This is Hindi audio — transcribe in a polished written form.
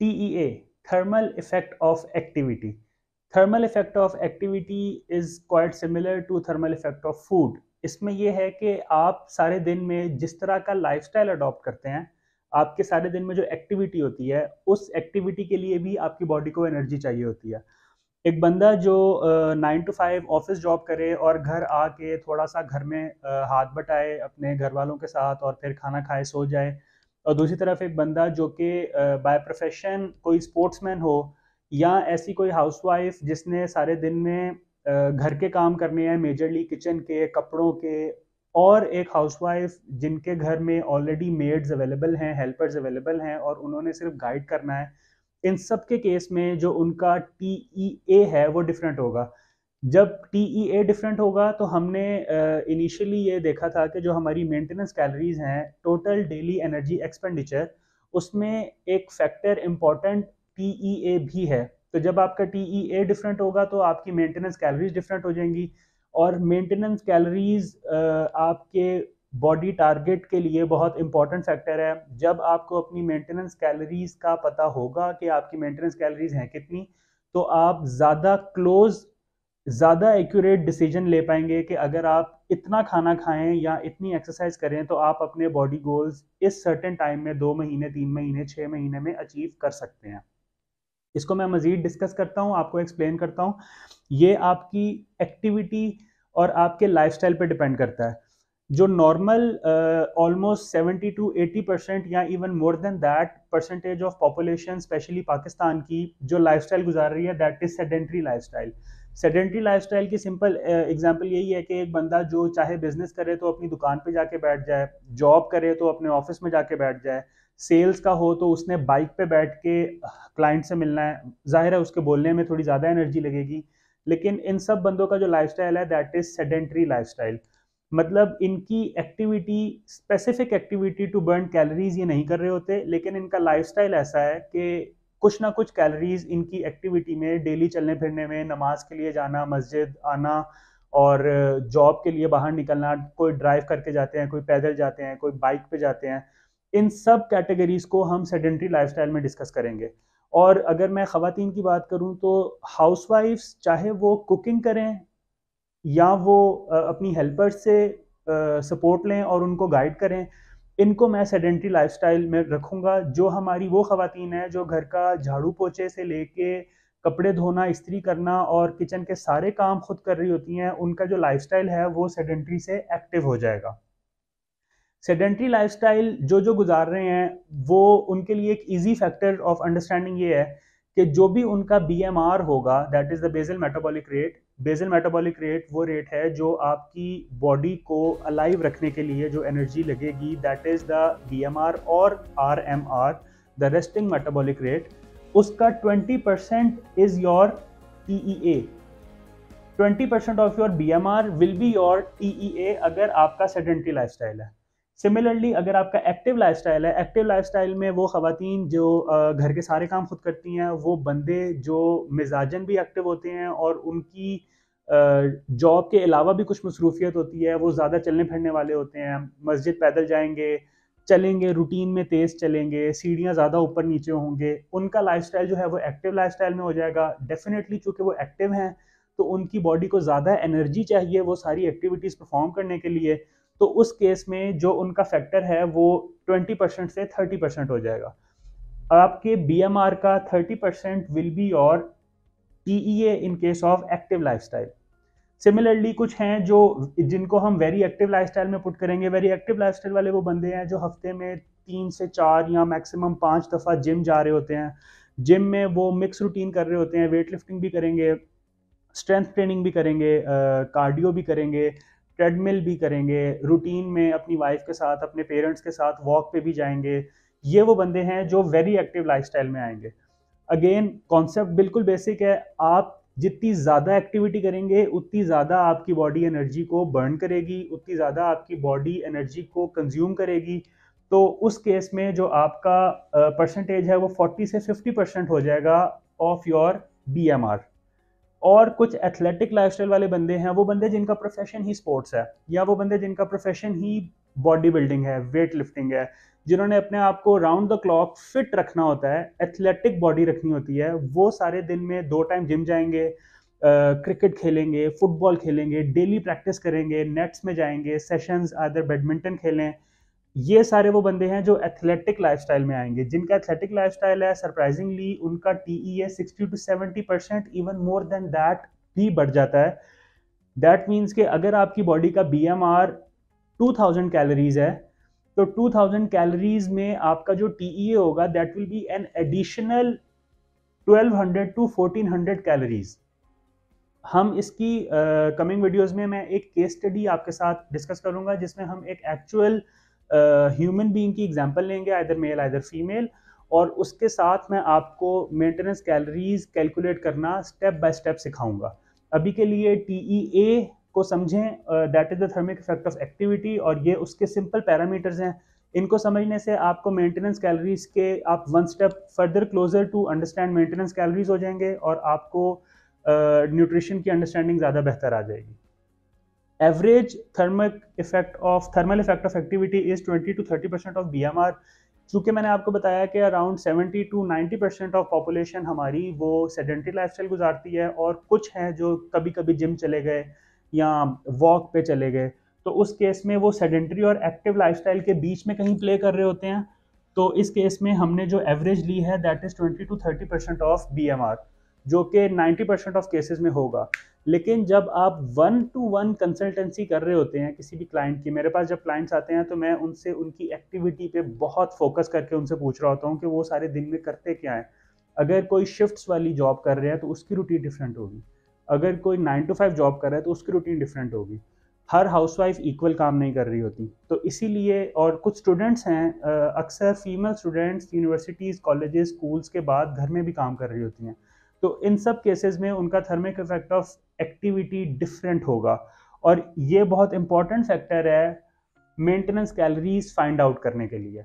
TEA, thermal effect of activity. Thermal effect of activity is quite similar to thermal effect of food. इसमें यह है कि आप सारे दिन में जिस तरह का लाइफस्टाइल अडॉप्ट करते हैं, आपके सारे दिन में जो एक्टिविटी होती है, उस एक्टिविटी के लिए भी आपकी बॉडी को एनर्जी चाहिए होती है। एक बंदा जो 9 to 5 ऑफिस जॉब करे और घर आके थोड़ा सा घर में हाथ बटाए अपने घर वालों के साथ और फिर खाना खाए सो जाए, और दूसरी तरफ एक बंदा जो कि बाय प्रोफेशन कोई स्पोर्ट्समैन हो या ऐसी कोई हाउसवाइफ जिसने सारे दिन में घर के काम करने हैं, मेजरली किचन के, कपड़ों के, और एक हाउसवाइफ जिनके घर में ऑलरेडी मेड्स अवेलेबल हैं, हेल्पर्स अवेलेबल हैं और उन्होंने सिर्फ गाइड करना है। इन सब के केस में जो उनका TEA है वो डिफरेंट होगा। जब TEA डिफरेंट होगा तो हमने इनिशियली ये देखा था कि जो हमारी मेंटेनेंस कैलोरीज हैं, टोटल डेली एनर्जी एक्सपेंडिचर, उसमें एक फैक्टर इम्पॉर्टेंट TEA भी है। तो जब आपका TEA डिफरेंट होगा तो आपकी मेंटेनेंस कैलोरीज डिफरेंट हो जाएंगी, और मेंटेनेंस कैलोरीज आपके बॉडी टारगेट के लिए बहुत इंपॉर्टेंट फैक्टर है। जब आपको अपनी मेंटेनेंस कैलोरीज का पता होगा कि आपकी मेंटेनेंस कैलोरीज हैं कितनी, तो आप ज़्यादा एक्यूरेट डिसीजन ले पाएंगे कि अगर आप इतना खाना खाएं या इतनी एक्सरसाइज करें तो आप अपने बॉडी गोल्स इस सर्टेन टाइम में 2 महीने, 3 महीने, 6 महीने में अचीव कर सकते हैं। इसको मैं मज़ीद डिस्कस करता हूँ, आपको एक्सप्लेन करता हूँ। ये आपकी एक्टिविटी और आपके लाइफस्टाइल पे डिपेंड करता है। जो नॉर्मल ऑलमोस्ट 70 to 80% या even more than that percentage of population, specially Pakistan की, जो लाइफस्टाइल गुजार रही है, that is sedentary lifestyle. Sedentary lifestyle की सिंपल एग्जांपल यही है कि एक बंदा जो चाहे बिजनेस करे तो अपनी दुकान पे जाके बैठ जाए, जॉब करे तो अपने ऑफिस में जाके बैठ जाए, सेल्स का हो तो उसने बाइक पे बैठ के क्लाइंट से मिलना है, जाहिर है उसके बोलने में थोड़ी ज़्यादा एनर्जी लगेगी। लेकिन इन सब बंदों का जो लाइफस्टाइल है दैट इज सेडेंट्री लाइफस्टाइल। मतलब इनकी activity, specific activity to burn calories ये नहीं कर रहे होते, लेकिन इनका लाइफस्टाइल ऐसा है कि कुछ ना कुछ कैलोरीज इनकी एक्टिविटी में, डेली चलने फिरने में, नमाज के लिए जाना, मस्जिद आना और जॉब के लिए बाहर निकलना, कोई ड्राइव करके जाते हैं, कोई पैदल जाते हैं, कोई बाइक पे जाते हैं, इन सब कैटेगरीज को हम सेडेंट्री लाइफस्टाइल में डिस्कस करेंगे। और अगर मैं ख़वातीन की बात करूं तो हाउसवाइफ्स, चाहे वो कुकिंग करें या वो अपनी हेल्पर से सपोर्ट लें और उनको गाइड करें, इनको मैं सेडेंट्री लाइफस्टाइल में रखूँगा। जो हमारी वो ख़वातीन हैं जो घर का झाड़ू पोछे से लेके कपड़े धोना, इस्त्री करना और किचन के सारे काम खुद कर रही होती हैं, उनका जो लाइफस्टाइल है वो सेडेंट्री से एक्टिव हो जाएगा। सेडेंट्री लाइफस्टाइल जो गुजार रहे हैं, वो उनके लिए एक इजी फैक्टर ऑफ अंडरस्टैंडिंग ये है कि जो भी उनका BMR होगा, that is the basal metabolic rate. Basal metabolic rate वो रेट है जो आपकी बॉडी को अलाइव रखने के लिए जो एनर्जी लगेगी, दैट इज द BMR और RMR, the resting metabolic rate. उसका 20% is your TEA। 20% of your BMR will be your TEA अगर आपका सेडेंट्री लाइफस्टाइल है। सिमिलरली अगर आपका एक्टिव लाइफस्टाइल है, एक्टिव लाइफस्टाइल में वो ख़वातीन जो घर के सारे काम खुद करती हैं, वो बंदे जो मिजाजन भी एक्टिव होते हैं और उनकी जॉब के अलावा भी कुछ मसरूफियत होती है, वो ज़्यादा चलने फिरने वाले होते हैं, मस्जिद पैदल जाएंगे, चलेंगे, रूटीन में तेज़ चलेंगे, सीढ़ियाँ ज़्यादा ऊपर नीचे होंगे, उनका लाइफस्टाइल जो है वो एक्टिव लाइफस्टाइल में हो जाएगा। डेफिनेटली चूँकि वो एक्टिव हैं तो उनकी बॉडी को ज़्यादा एनर्जी चाहिए वो सारी एक्टिविटीज़ परफॉर्म करने के लिए, तो उस केस में जो उनका फैक्टर है वो 20% से 30% हो जाएगा। आपके BMR का 30% will be your TEA in case of active lifestyle. Similarly कुछ हैं जो जिनको हम वेरी एक्टिव लाइफस्टाइल में पुट करेंगे। वेरी एक्टिव लाइफस्टाइल वाले वो बंदे हैं जो हफ्ते में 3 से 4 या मैक्सिमम 5 दफ़ा जिम जा रहे होते हैं। जिम में वो मिक्स रूटीन कर रहे होते हैं, वेट लिफ्टिंग भी करेंगे, स्ट्रेंथ ट्रेनिंग भी करेंगे, कार्डियो भी करेंगे, ट्रेडमिल भी करेंगे, रूटीन में अपनी वाइफ के साथ, अपने पेरेंट्स के साथ वॉक पे भी जाएंगे। ये वो बंदे हैं जो वेरी एक्टिव लाइफस्टाइल में आएंगे। अगेन कॉन्सेप्ट बिल्कुल बेसिक है, आप जितनी ज़्यादा एक्टिविटी करेंगे उतनी ज़्यादा आपकी बॉडी एनर्जी को बर्न करेगी, उतनी ज़्यादा आपकी बॉडी एनर्जी को कंज्यूम करेगी। तो उस केस में जो आपका परसेंटेज है वो 40 से 50% हो जाएगा ऑफ योर BMR। और कुछ एथलेटिक लाइफस्टाइल वाले बंदे हैं, वो बंदे जिनका प्रोफेशन ही स्पोर्ट्स है, या वो बंदे जिनका प्रोफेशन ही बॉडी बिल्डिंग है, वेट लिफ्टिंग है, जिन्होंने अपने आप को राउंड द क्लॉक फिट रखना होता है, एथलेटिक बॉडी रखनी होती है, वो सारे दिन में 2 टाइम जिम जाएंगे, क्रिकेट खेलेंगे, फुटबॉल खेलेंगे, डेली प्रैक्टिस करेंगे, नेट्स में जाएंगे, सेशंस अदर बैडमिंटन खेलें। ये सारे वो बंदे हैं जो एथलेटिक लाइफस्टाइल में आएंगे। जिनका एथलेटिक लाइफस्टाइल है, सरप्राइजिंगली उनका tea 60 to 70%, even more than that भी बढ़ जाता है। दैट मीन्स कि अगर आपकी बॉडी का बीएमआर 2000 कैलोरीज है, तो 2000 कैलोरीज में आपका जो टीईए होगा that will be an additional 1200 to 1400 calories. हम इसकी कमिंग वीडियोस में मैं एक केस स्टडी आपके साथ डिस्कस करूंगा, जिसमें हम एक एक्चुअल ह्यूमन बीइंग की एग्जांपल लेंगे, आइदर मेल आइदर फीमेल, और उसके साथ मैं आपको मेंटेनेंस कैलोरीज कैलकुलेट करना स्टेप बाय स्टेप सिखाऊंगा। अभी के लिए टीईए को समझें, that is the thermic effect of activity, और ये उसके सिंपल पैरामीटर्स हैं। इनको समझने से आपको मेंटेनेंस कैलोरीज के आप one step further closer to understand maintenance calories हो जाएंगे, और आपको न्यूट्रिशन की अंडरस्टैंडिंग ज़्यादा बेहतर आ जाएगी। Average thermal effect of activity is 20 to 30% of BMR। चूँकि मैंने आपको बताया कि अराउंड 70 to 90% ऑफ पॉपुलेशन हमारी वो सेडेंटरी लाइफस्टाइल गुजारती है, और कुछ हैं जो कभी कभी जिम चले गए या वॉक पे चले गए, तो उस केस में वो सेडेंटरी और एक्टिव लाइफस्टाइल के बीच में कहीं प्ले कर रहे होते हैं। तो इस केस में हमने जो एवरेज ली है that is 20 to 30% of BMR, जो कि 90% ऑफ केसेस में होगा। लेकिन जब आप 1-to-1 कंसल्टेंसी कर रहे होते हैं किसी भी क्लाइंट की, मेरे पास जब क्लाइंट्स आते हैं तो मैं उनसे उनकी एक्टिविटी पे बहुत फोकस करके उनसे पूछ रहा होता हूँ कि वो सारे दिन में करते क्या हैं। अगर कोई शिफ्ट्स वाली जॉब कर रहे हैं तो उसकी रूटीन डिफरेंट होगी, अगर कोई 9 to 5 जॉब कर रहा है तो उसकी रूटीन डिफरेंट होगी। हर हाउसवाइफ इक्वल काम नहीं कर रही होती, तो इसीलिए, और कुछ स्टूडेंट्स हैं, अक्सर female students universities, colleges, schools के बाद घर में भी काम कर रही होती हैं, तो इन सब केसेस में उनका thermic effect of activity different होगा। और ये बहुत इंपॉर्टेंट फैक्टर है मेंटेनेंस कैलोरीज फाइंड आउट करने के लिए।